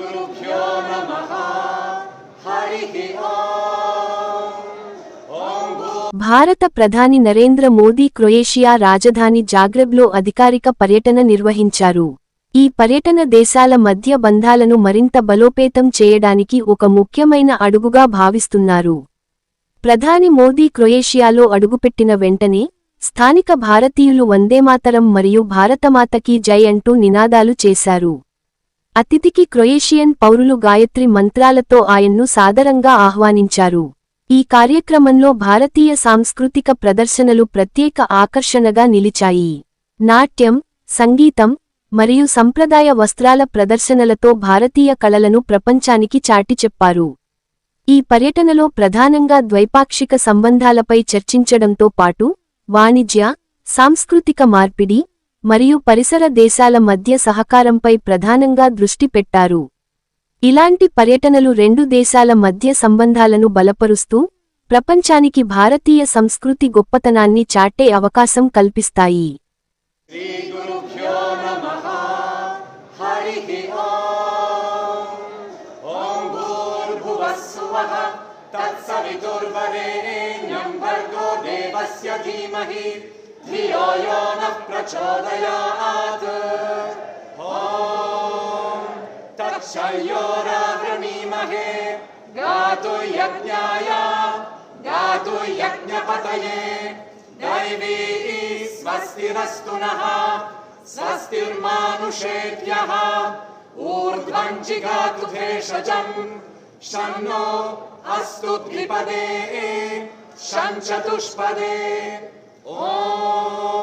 श्रीगुरुभ्यो नमः हरिः ओम। భారత ప్రధాని నరేంద్ర మోదీ క్రొయేషియా రాజధాని జాగ్రెబ్లో అధికారిక పర్యటన నిర్వహించారు. ఈ పర్యటన దేశాల మధ్య బంధాలను మరింత బలోపేతం చేయడానికి ఒక ముఖ్యమైన అడుగుగా భావిస్తున్నారు. ప్రధాని మోదీ క్రొయేషియాలో అడుగుపెట్టిన వెంటనే స్థానిక భారతీయులు వందేమాతరం మరియు భారతమాతకీ జై అంటూ నినాదాలు చేశారు. అతిథికి క్రొయేషియన్ పౌరులు గాయత్రి మంత్రాలతో ఆయన్ను సాదరంగా ఆహ్వానించారు. ఈ కార్యక్రమంలో భారతీయ సాంస్కృతిక ప్రదర్శనలు ప్రత్యేక ఆకర్షణగా నిలిచాయి. నాట్యం, సంగీతం మరియు సంప్రదాయ వస్త్రాల ప్రదర్శనలతో భారతీయ కళలను ప్రపంచానికి చాటిచెప్పారు. ఈ పర్యటనలో ప్రధానంగా ద్వైపాక్షిక సంబంధాలపై చర్చించడంతో పాటు వాణిజ్య, సాంస్కృతిక మార్పిడి మరియు పరిసర దేశాల మధ్య సహకారంపై ప్రధానంగా దృష్టి పెట్టారు. ఇలాంటి పర్యటనలు రెండు దేశాల మధ్య సంబంధాలను బలపరుస్తూ ప్రపంచానికి భారతీయ సంస్కృతి గొప్పతనాన్ని చాటే అవకాశం కల్పిస్తాయి. श्रीगुरुभ्यो नमः हरिः ओम भूर्भुवः स्वः तत्सवितुर्वरेण्यं भर्गो देवस्य धीमहि धियो यो नः प्रचोदयात् ओम तत्सयोरावृणीमहे गातु यज्ञाय गातु यज्ञपतये दैवी स्वस्तिरस्तु नः स्वस्तिर्मानुषेभ्यः ऊर्ध्वं जिगातु भेषजं शन्नो अस्तु द्विपदे शं चतुष्पदे। ओम।